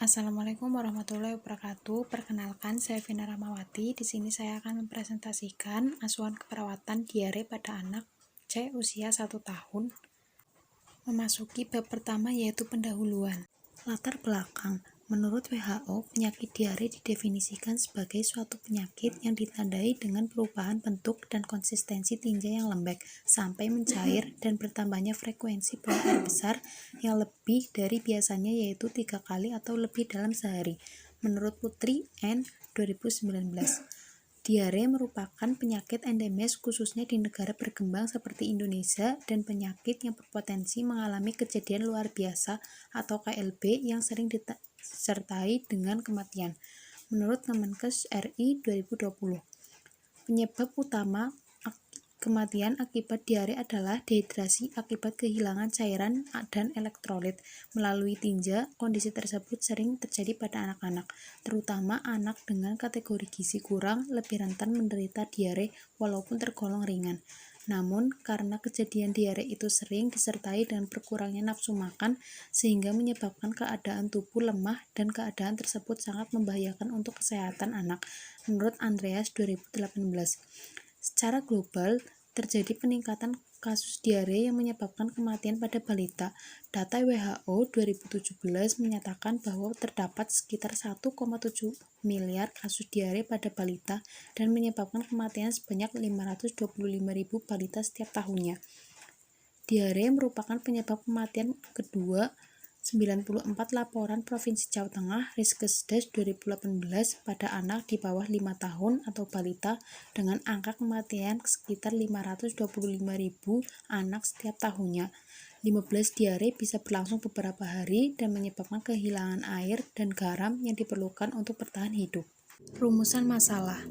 Assalamualaikum warahmatullahi wabarakatuh. Perkenalkan, saya Vina Rahmawati. Di sini saya akan mempresentasikan asuhan keperawatan diare pada anak C usia 1 tahun. Memasuki bab pertama yaitu pendahuluan. Latar belakang. Menurut WHO, penyakit diare didefinisikan sebagai suatu penyakit yang ditandai dengan perubahan bentuk dan konsistensi tinja yang lembek sampai mencair dan bertambahnya frekuensi buang air besar yang lebih dari biasanya, yaitu 3 kali atau lebih dalam sehari. Menurut Putri N. 2019, diare merupakan penyakit endemis khususnya di negara berkembang seperti Indonesia dan penyakit yang berpotensi mengalami kejadian luar biasa atau KLB yang sering disertai dengan kematian. Menurut Kemenkes RI 2020, penyebab utama kematian akibat diare adalah dehidrasi akibat kehilangan cairan dan elektrolit melalui tinja. Kondisi tersebut sering terjadi pada anak-anak, terutama anak dengan kategori gizi kurang, lebih rentan menderita diare walaupun tergolong ringan. Namun, karena kejadian diare itu sering disertai dengan berkurangnya nafsu makan, sehingga menyebabkan keadaan tubuh lemah dan keadaan tersebut sangat membahayakan untuk kesehatan anak. Menurut Andreas 2018, secara global, terjadi peningkatan kasus diare yang menyebabkan kematian pada balita. Data WHO 2017 menyatakan bahwa terdapat sekitar 1,7 miliar kasus diare pada balita dan menyebabkan kematian sebanyak 525.000 balita setiap tahunnya. Diare merupakan penyebab kematian kedua 94 laporan Provinsi Jawa Tengah Riskesdas 2018 pada anak di bawah 5 tahun atau balita, dengan angka kematian sekitar 525.000 anak setiap tahunnya. 15 diare bisa berlangsung beberapa hari dan menyebabkan kehilangan air dan garam yang diperlukan untuk bertahan hidup. Rumusan masalah.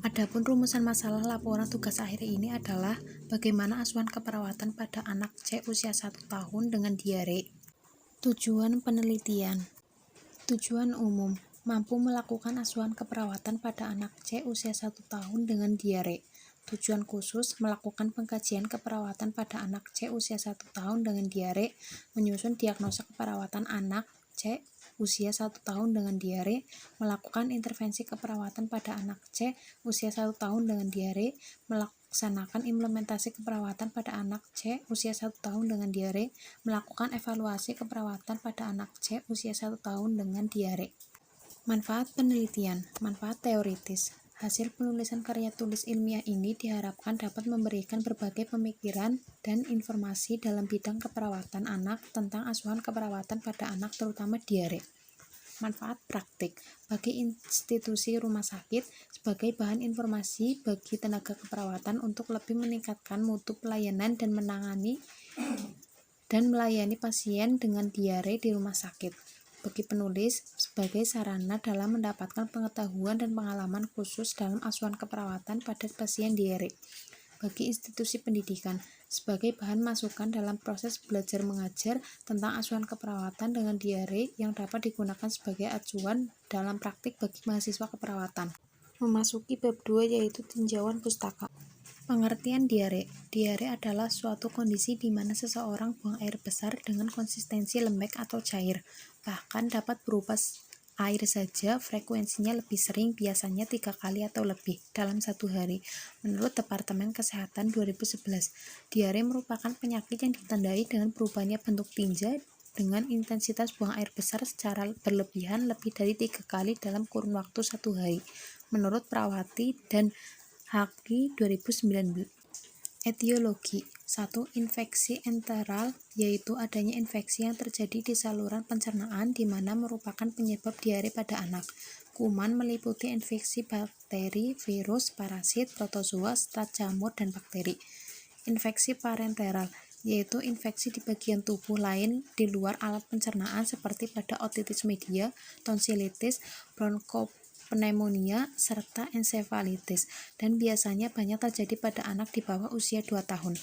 Adapun rumusan masalah laporan tugas akhir ini adalah bagaimana asuhan keperawatan pada anak C usia 1 tahun dengan diare. Tujuan penelitian. Tujuan umum, mampu melakukan asuhan keperawatan pada anak C usia 1 tahun dengan diare. Tujuan khusus, melakukan pengkajian keperawatan pada anak C usia 1 tahun dengan diare, menyusun diagnosa keperawatan anak C usia 1 tahun dengan diare, melakukan intervensi keperawatan pada anak C usia 1 tahun dengan diare, melaksanakan implementasi keperawatan pada anak C usia 1 tahun dengan diare, melakukan evaluasi keperawatan pada anak C usia 1 tahun dengan diare. Manfaat penelitian. Manfaat teoritis. Hasil penulisan karya tulis ilmiah ini diharapkan dapat memberikan berbagai pemikiran dan informasi dalam bidang keperawatan anak tentang asuhan keperawatan pada anak, terutama diare. Manfaat praktik bagi institusi rumah sakit sebagai bahan informasi bagi tenaga keperawatan untuk lebih meningkatkan mutu pelayanan dan melayani pasien dengan diare di rumah sakit. Bagi penulis sebagai sarana dalam mendapatkan pengetahuan dan pengalaman khusus dalam asuhan keperawatan pada pasien diare. Bagi institusi pendidikan sebagai bahan masukan dalam proses belajar mengajar tentang asuhan keperawatan dengan diare yang dapat digunakan sebagai acuan dalam praktik bagi mahasiswa keperawatan. Memasuki bab 2 yaitu tinjauan pustaka. Pengertian diare. Diare adalah suatu kondisi di mana seseorang buang air besar dengan konsistensi lembek atau cair, bahkan dapat berupa air saja. Frekuensinya lebih sering, biasanya 3 kali atau lebih dalam 1 hari. Menurut Departemen Kesehatan 2011, diare merupakan penyakit yang ditandai dengan berubahnya bentuk tinja dengan intensitas buang air besar secara berlebihan lebih dari 3 kali dalam kurun waktu 1 hari. Menurut Prawati dan Haki 2019. Etiologi. 1. Infeksi enteral, yaitu adanya infeksi yang terjadi di saluran pencernaan di mana merupakan penyebab diare pada anak. Kuman meliputi infeksi bakteri, virus, parasit, protozoa, strat jamur, dan bakteri. Infeksi parenteral, yaitu infeksi di bagian tubuh lain di luar alat pencernaan seperti pada otitis media, tonsilitis, bronkopneumonia, serta ensefalitis, dan biasanya banyak terjadi pada anak di bawah usia 2 tahun.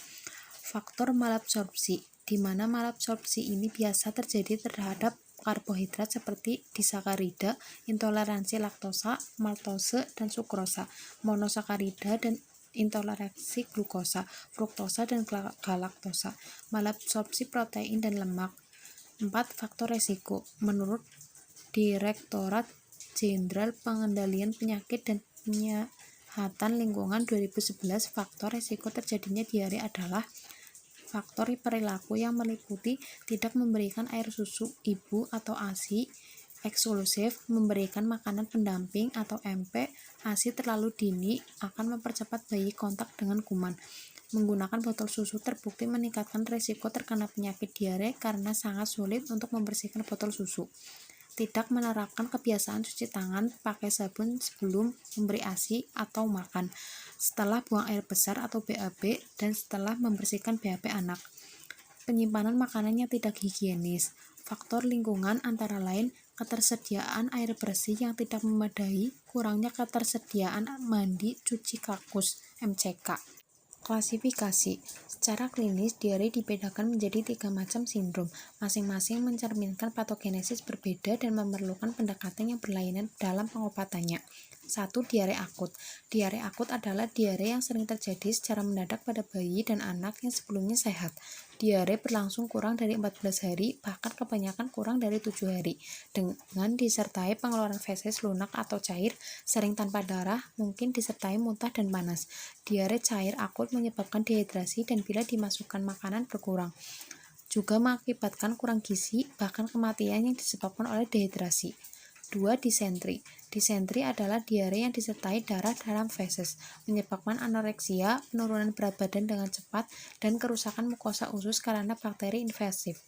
Faktor malabsorpsi, di mana malabsorpsi ini biasa terjadi terhadap karbohidrat seperti disakarida, intoleransi laktosa, maltose, dan sukrosa, monosakarida, dan intoleransi glukosa, fruktosa, dan galaktosa, malabsorpsi protein dan lemak. 4. Faktor resiko. Menurut Direktorat Jenderal Pengendalian Penyakit dan Penyihatan Lingkungan 2011. Faktor resiko terjadinya diare adalah faktor perilaku yang meliputi tidak memberikan air susu ibu atau ASI eksklusif, memberikan makanan pendamping atau MP, ASI terlalu dini akan mempercepat bayi kontak dengan kuman. Menggunakan botol susu terbukti meningkatkan risiko terkena penyakit diare karena sangat sulit untuk membersihkan botol susu. Tidak menerapkan kebiasaan cuci tangan pakai sabun sebelum memberi ASI atau makan, setelah buang air besar atau BAB, dan setelah membersihkan BAB anak. Penyimpanan makanan yang tidak higienis. Faktor lingkungan antara lain ketersediaan air bersih yang tidak memadai, kurangnya ketersediaan mandi cuci kakus (MCK). Klasifikasi. Secara klinis, diare dibedakan menjadi 3 macam sindrom, masing-masing mencerminkan patogenesis berbeda dan memerlukan pendekatan yang berlainan dalam pengobatannya. 1. Diare akut. Diare akut adalah diare yang sering terjadi secara mendadak pada bayi dan anak yang sebelumnya sehat. Diare berlangsung kurang dari 14 hari, bahkan kebanyakan kurang dari 7 hari, dengan disertai pengeluaran feses lunak atau cair, sering tanpa darah, mungkin disertai muntah dan panas. Diare cair akut menyebabkan dehidrasi dan bila dimasukkan makanan berkurang. Juga mengakibatkan kurang gizi, bahkan kematian yang disebabkan oleh dehidrasi. 2. Disentri. Disentri adalah diare yang disertai darah dalam feses, menyebabkan anoreksia, penurunan berat badan dengan cepat, dan kerusakan mukosa usus karena bakteri invasif.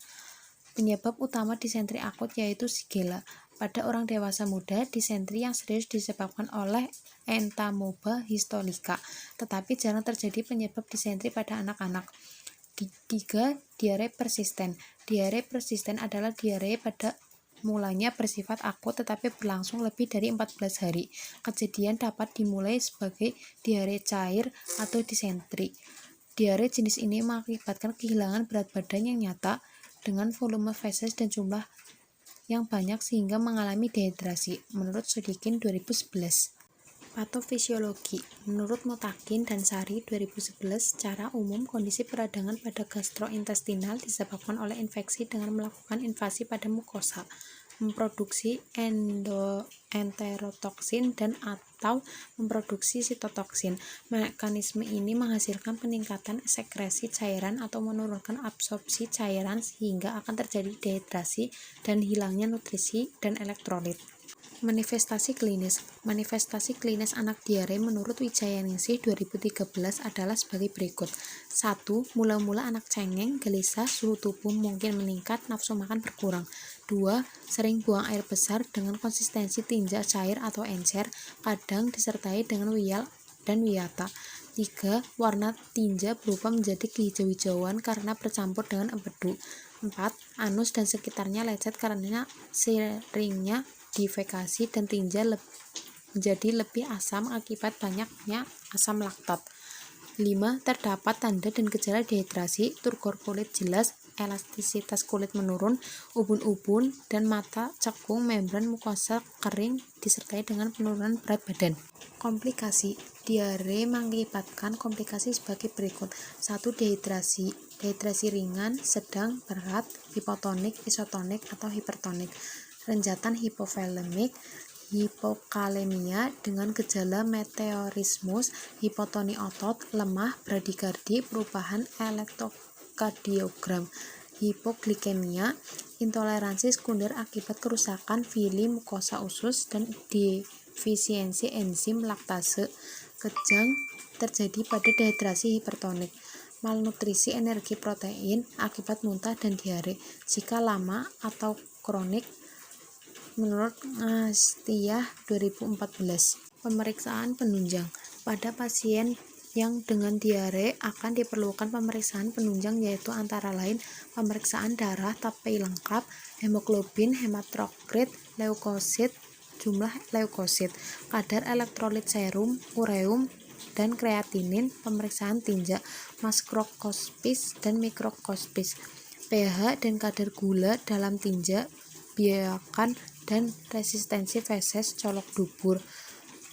Penyebab utama disentri akut yaitu Shigella. Pada orang dewasa muda, disentri yang serius disebabkan oleh Entamoeba histolytica, tetapi jarang terjadi penyebab disentri pada anak-anak. 3. Diare persisten. Diare persisten adalah diare pada mulanya bersifat akut tetapi berlangsung lebih dari 14 hari. Kejadian dapat dimulai sebagai diare cair atau disentri. Diare jenis ini mengakibatkan kehilangan berat badan yang nyata dengan volume feses dan jumlah yang banyak sehingga mengalami dehidrasi, menurut Sodikin 2011. Patofisiologi. Menurut Motakin dan Sari 2011, secara umum kondisi peradangan pada gastrointestinal disebabkan oleh infeksi dengan melakukan invasi pada mukosa, memproduksi enterotoksin dan atau memproduksi sitotoksin. Mekanisme ini menghasilkan peningkatan sekresi cairan atau menurunkan absorpsi cairan sehingga akan terjadi dehidrasi dan hilangnya nutrisi dan elektrolit. Manifestasi klinis. Manifestasi klinis anak diare menurut Wijayaningsih 2013 adalah sebagai berikut. 1. Mula-mula anak cengeng, gelisah, suhu tubuh mungkin meningkat, nafsu makan berkurang. 2. Sering buang air besar dengan konsistensi tinja cair atau encer, kadang disertai dengan wiyal dan wiyata. 3. Warna tinja berubah menjadi kehijau-hijauan karena bercampur dengan empedu. 4. Anus dan sekitarnya lecet karena seringnya defekasi dan tinja menjadi lebih asam akibat banyaknya asam laktat. 5. Terdapat tanda dan gejala dehidrasi, turgor kulit jelas, elastisitas kulit menurun, ubun-ubun, dan mata cekung, membran mukosa kering, disertai dengan penurunan berat badan. Komplikasi. Diare mengakibatkan komplikasi sebagai berikut. 1. Dehidrasi. Dehidrasi ringan, sedang, berat, hipotonik, isotonik, atau hipertonik. Renjatan hipovolemik, hipokalemia dengan gejala meteorismus, hipotoni otot, lemah, bradikardi, perubahan elektrokardiogram, hipoglikemia, intoleransi sekunder akibat kerusakan villi mukosa usus dan defisiensi enzim laktase. Kejang terjadi pada dehidrasi hipertonik. Malnutrisi energi protein akibat muntah dan diare jika lama atau kronik, menurut Ngastiyah 2014. Pemeriksaan penunjang. Pada pasien yang dengan diare akan diperlukan pemeriksaan penunjang yaitu antara lain pemeriksaan darah tapi lengkap, hemoglobin, hematokrit, leukosit, jumlah leukosit, kadar elektrolit serum, ureum, dan kreatinin, pemeriksaan tinja, makroskospis dan mikroskospis, pH dan kadar gula dalam tinja, biakan dan resistensi feses, colok dubur,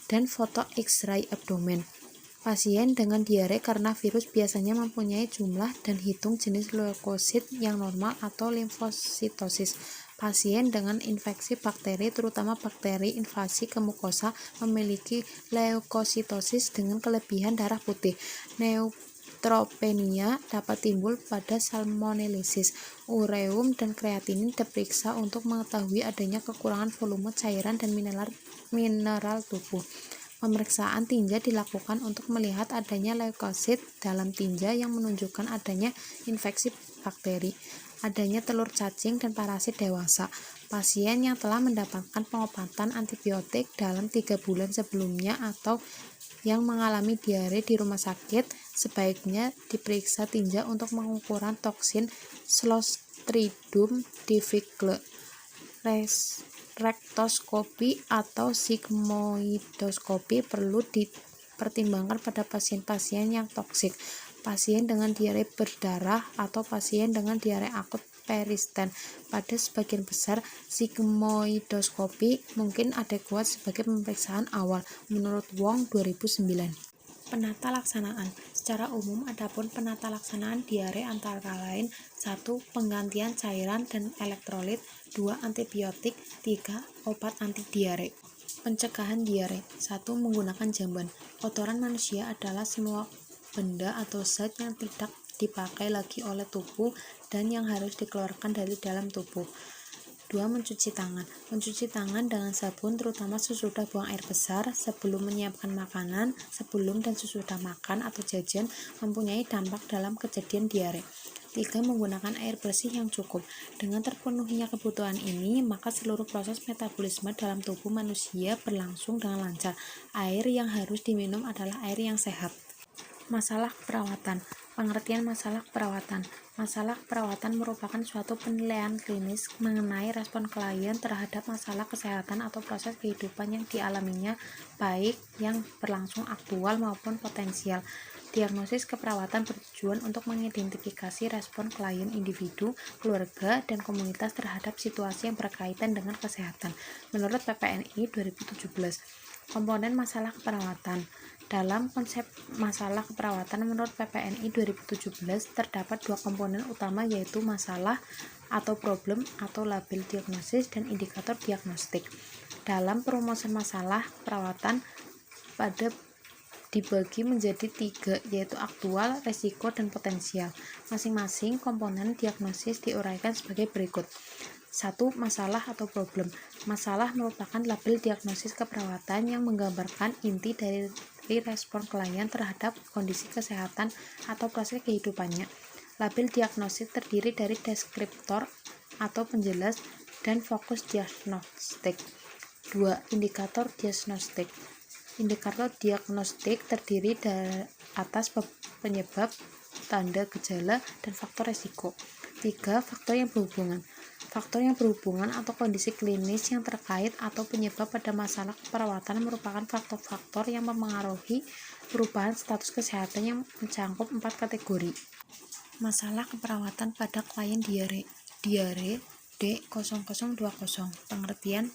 dan foto X-ray abdomen. Pasien dengan diare karena virus biasanya mempunyai jumlah dan hitung jenis leukosit yang normal atau limfositosis. Pasien dengan infeksi bakteri, terutama bakteri invasi ke mukosa, memiliki leukositosis dengan kelebihan darah putih. Neutropenia dapat timbul pada salmonellisis. Ureum dan kreatinin diperiksa untuk mengetahui adanya kekurangan volume cairan dan mineral tubuh. Pemeriksaan tinja dilakukan untuk melihat adanya leukosit dalam tinja yang menunjukkan adanya infeksi bakteri, adanya telur cacing dan parasit dewasa. Pasien yang telah mendapatkan pengobatan antibiotik dalam 3 bulan sebelumnya atau yang mengalami diare di rumah sakit sebaiknya diperiksa tinja untuk pengukuran toksin Clostridium difficile. Rektoskopi atau sigmoidoskopi perlu dipertimbangkan pada pasien-pasien yang toksik, pasien dengan diare berdarah, atau pasien dengan diare akut persisten. Pada sebagian besar, sigmoidoskopi mungkin adekuat sebagai pemeriksaan awal, menurut Wong 2009. Penata laksanaan. Secara umum, adapun penata laksanaan diare antara lain 1. Penggantian cairan dan elektrolit, 2. Antibiotik, 3. Obat anti diare. Pencegahan diare. 1. Menggunakan jamban. Kotoran manusia adalah semua benda atau zat yang tidak dipakai lagi oleh tubuh dan yang harus dikeluarkan dari dalam tubuh. 2. Mencuci tangan. Mencuci tangan dengan sabun terutama sesudah buang air besar, sebelum menyiapkan makanan, sebelum dan sesudah makan atau jajan mempunyai dampak dalam kejadian diare. 3. Menggunakan air bersih yang cukup. Dengan terpenuhinya kebutuhan ini, maka seluruh proses metabolisme dalam tubuh manusia berlangsung dengan lancar. Air yang harus diminum adalah air yang sehat. Masalah keperawatan. Pengertian masalah keperawatan. Masalah keperawatan merupakan suatu penilaian klinis mengenai respon klien terhadap masalah kesehatan atau proses kehidupan yang dialaminya, baik yang berlangsung aktual maupun potensial. Diagnosis keperawatan bertujuan untuk mengidentifikasi respon klien individu, keluarga, dan komunitas terhadap situasi yang berkaitan dengan kesehatan. Menurut PPNI 2017, komponen masalah keperawatan. Dalam konsep masalah keperawatan menurut PPNI 2017 terdapat 2 komponen utama, yaitu masalah atau problem atau label diagnosis dan indikator diagnostik. Dalam perumusan masalah keperawatan pada dibagi menjadi 3, yaitu aktual, resiko, dan potensial. Masing-masing komponen diagnosis diuraikan sebagai berikut. 1. Masalah atau problem. Masalah merupakan label diagnosis keperawatan yang menggambarkan inti dari respon klien terhadap kondisi kesehatan atau proses kehidupannya. Label diagnosis terdiri dari deskriptor atau penjelas dan fokus diagnostik. 2. Indikator diagnostik. Indikator diagnostik terdiri dari atas penyebab, tanda gejala, dan faktor resiko. 3. Faktor yang berhubungan. Faktor yang berhubungan atau kondisi klinis yang terkait atau penyebab pada masalah keperawatan merupakan faktor-faktor yang mempengaruhi perubahan status kesehatan yang mencakup 4 kategori. Masalah keperawatan pada klien diare. Diare D0020. Pengertian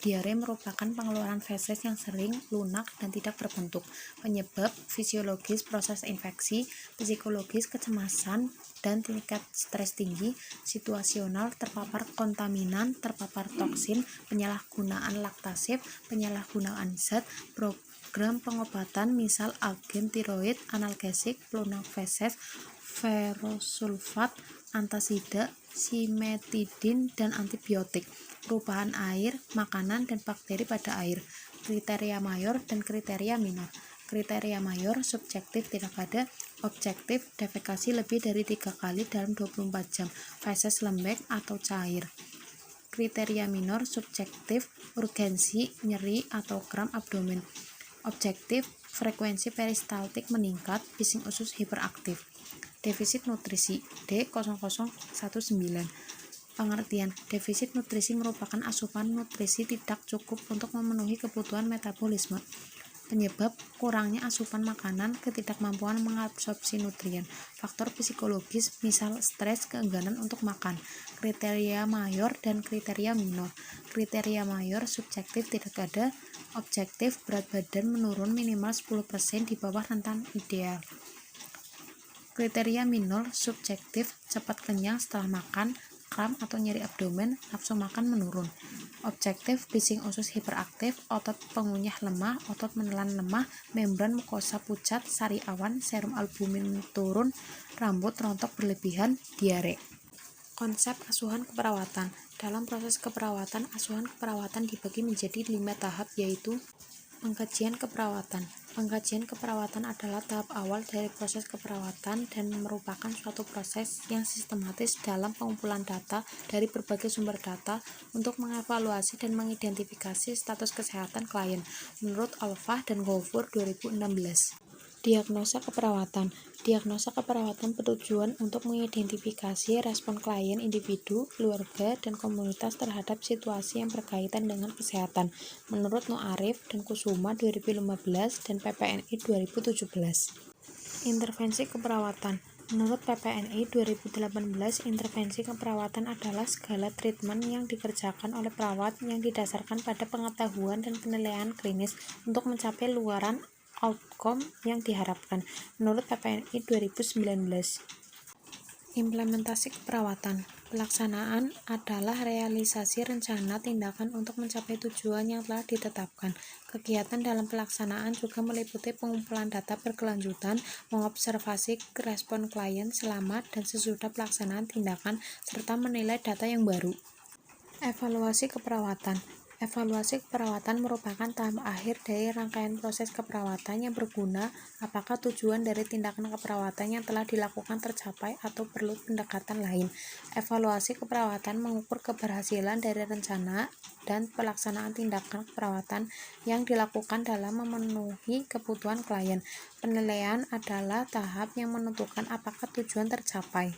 diare merupakan pengeluaran feses yang sering, lunak, dan tidak berbentuk. Penyebab fisiologis proses infeksi, psikologis kecemasan dan tingkat stres tinggi, situasional terpapar kontaminan, terpapar toksin, penyalahgunaan laktasif, penyalahgunaan zat, program pengobatan misal agen tiroid, analgesik, pelunak feses, ferrosulfat, antasida, simetidin, dan antibiotik, perubahan air, makanan, dan bakteri pada air, kriteria mayor dan kriteria minor. Kriteria mayor subjektif tidak ada, objektif defekasi lebih dari 3 kali dalam 24 jam, feses lembek atau cair. Kriteria minor subjektif urgensi, nyeri atau kram abdomen. Objektif frekuensi peristaltik meningkat, bising usus hiperaktif. Defisit nutrisi D0019. Pengertian defisit nutrisi merupakan asupan nutrisi tidak cukup untuk memenuhi kebutuhan metabolisme. Penyebab kurangnya asupan makanan, ketidakmampuan mengabsorpsi nutrien. Faktor psikologis misal stres, keengganan untuk makan. Kriteria mayor dan kriteria minor. Kriteria mayor subjektif tidak ada, objektif berat badan menurun minimal 10% di bawah rentan ideal. Kriteria minor subjektif cepat kenyang setelah makan, kram atau nyeri abdomen, nafsu makan menurun. Objektif, bising usus hiperaktif, otot pengunyah lemah, otot menelan lemah, membran mukosa pucat, sari awan, serum albumin turun, rambut rontok berlebihan, diare. Konsep asuhan keperawatan. Dalam proses keperawatan, asuhan keperawatan dibagi menjadi 5 tahap, yaitu pengkajian keperawatan. Pengkajian keperawatan adalah tahap awal dari proses keperawatan dan merupakan suatu proses yang sistematis dalam pengumpulan data dari berbagai sumber data untuk mengevaluasi dan mengidentifikasi status kesehatan klien menurut Alfah dan Ghaufur 2016. Diagnosa keperawatan. Diagnosa keperawatan bertujuan untuk mengidentifikasi respon klien, individu, keluarga, dan komunitas terhadap situasi yang berkaitan dengan kesehatan menurut Noarif dan Kusuma 2015 dan PPNI 2017. Intervensi keperawatan. Menurut PPNI 2018, intervensi keperawatan adalah segala treatment yang dikerjakan oleh perawat yang didasarkan pada pengetahuan dan penilaian klinis untuk mencapai luaran outcome yang diharapkan menurut PPNI 2019. Implementasi keperawatan. Pelaksanaan adalah realisasi rencana tindakan untuk mencapai tujuan yang telah ditetapkan. Kegiatan dalam pelaksanaan juga meliputi pengumpulan data berkelanjutan, mengobservasi respon klien selama dan sesudah pelaksanaan tindakan, serta menilai data yang baru. Evaluasi keperawatan. Evaluasi keperawatan merupakan tahap akhir dari rangkaian proses keperawatan yang berguna apakah tujuan dari tindakan keperawatan yang telah dilakukan tercapai atau perlu pendekatan lain. Evaluasi keperawatan mengukur keberhasilan dari rencana dan pelaksanaan tindakan keperawatan yang dilakukan dalam memenuhi kebutuhan klien. Penilaian adalah tahap yang menentukan apakah tujuan tercapai.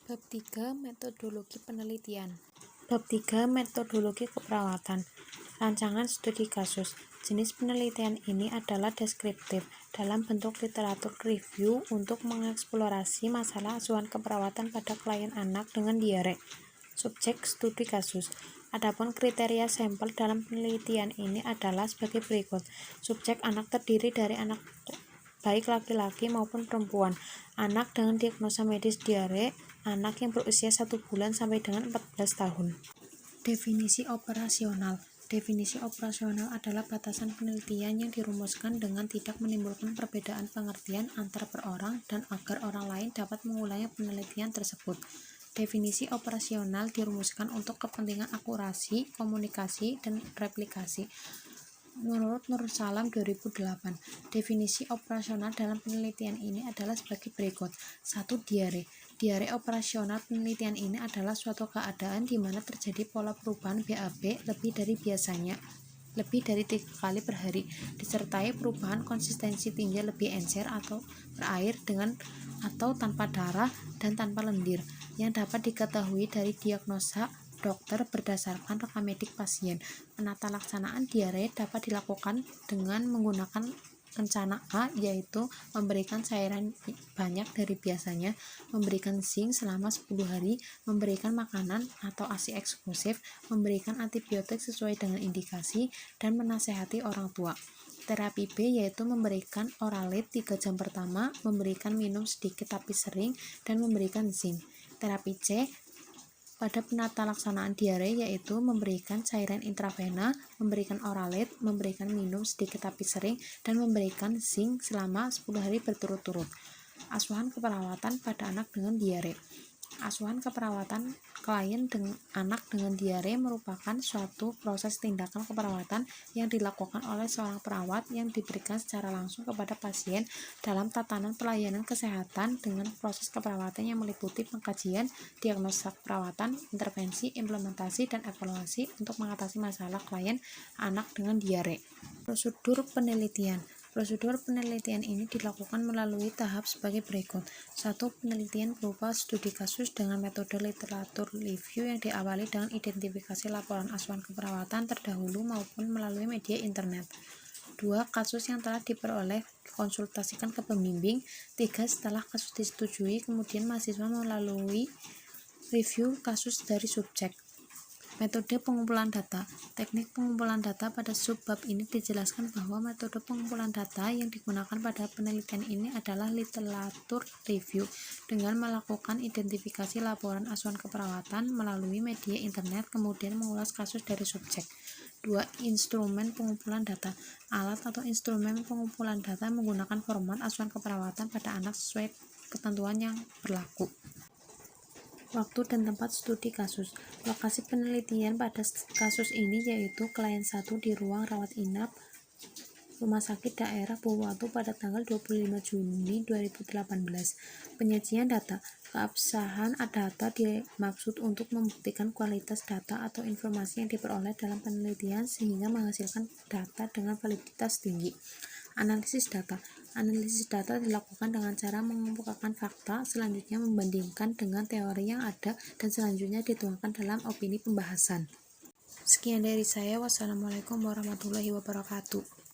Bab 3. Metodologi penelitian. Bab 3. Metodologi keperawatan. Rancangan studi kasus. Jenis penelitian ini adalah deskriptif dalam bentuk literatur review untuk mengeksplorasi masalah asuhan keperawatan pada klien anak dengan diare. Subjek studi kasus. Adapun kriteria sampel dalam penelitian ini adalah sebagai berikut. Subjek anak terdiri dari anak baik laki-laki maupun perempuan, anak dengan diagnosa medis diare, anak yang berusia 1 bulan sampai dengan 14 tahun. Definisi operasional. Definisi operasional adalah batasan penelitian yang dirumuskan dengan tidak menimbulkan perbedaan pengertian antar per orang dan agar orang lain dapat mengulangi penelitian tersebut. Definisi operasional dirumuskan untuk kepentingan akurasi, komunikasi, dan replikasi. Menurut Nur Salam 2008, definisi operasional dalam penelitian ini adalah sebagai berikut. 1. Diare. Diare operasional penelitian ini adalah suatu keadaan di mana terjadi pola perubahan BAB lebih dari biasanya, lebih dari 3 kali per hari, disertai perubahan konsistensi tinggi lebih encer atau berair dengan atau tanpa darah dan tanpa lendir, yang dapat diketahui dari diagnosa dokter berdasarkan rekam medik pasien. Penata laksanaan diare dapat dilakukan dengan menggunakan rencana A, yaitu memberikan cairan banyak dari biasanya, memberikan zinc selama 10 hari, memberikan makanan atau ASI eksklusif, memberikan antibiotik sesuai dengan indikasi, dan menasehati orang tua. Terapi B yaitu memberikan oralit 3 jam pertama, memberikan minum sedikit tapi sering, dan memberikan zinc. Terapi C pada penata laksanaan diare yaitu memberikan cairan intravena, memberikan oralit, memberikan minum sedikit tapi sering, dan memberikan zinc selama 10 hari berturut-turut. Asuhan keperawatan pada anak dengan diare. Asuhan keperawatan klien dengan anak dengan diare merupakan suatu proses tindakan keperawatan yang dilakukan oleh seorang perawat yang diberikan secara langsung kepada pasien dalam tatanan pelayanan kesehatan dengan proses keperawatan yang meliputi pengkajian, diagnosa keperawatan, intervensi, implementasi, dan evaluasi untuk mengatasi masalah klien anak dengan diare. Prosedur penelitian. Prosedur penelitian ini dilakukan melalui tahap sebagai berikut. 1. Penelitian berupa studi kasus dengan metode literatur review yang diawali dengan identifikasi laporan asuhan keperawatan terdahulu maupun melalui media internet. 2. Kasus yang telah diperoleh dikonsultasikan ke pembimbing. 3. Setelah kasus disetujui, kemudian mahasiswa melalui review kasus dari subjek. Metode pengumpulan data. Teknik pengumpulan data pada subbab ini dijelaskan bahwa metode pengumpulan data yang digunakan pada penelitian ini adalah literatur review dengan melakukan identifikasi laporan asuhan keperawatan melalui media internet, kemudian mengulas kasus dari subjek. 2. Instrumen pengumpulan data. Alat atau instrumen pengumpulan data menggunakan format asuhan keperawatan pada anak sesuai ketentuan yang berlaku. Waktu dan tempat studi kasus. Lokasi penelitian pada kasus ini yaitu klien 1 di ruang rawat inap Rumah Sakit Daerah Pohuwatu pada tanggal 25 Juni 2018. Penyajian data. Keabsahan data dimaksud untuk membuktikan kualitas data atau informasi yang diperoleh dalam penelitian sehingga menghasilkan data dengan validitas tinggi. Analisis data. Analisis data dilakukan dengan cara mengumpulkan fakta, selanjutnya membandingkan dengan teori yang ada, dan selanjutnya dituangkan dalam opini pembahasan. Sekian dari saya. Wassalamualaikum warahmatullahi wabarakatuh.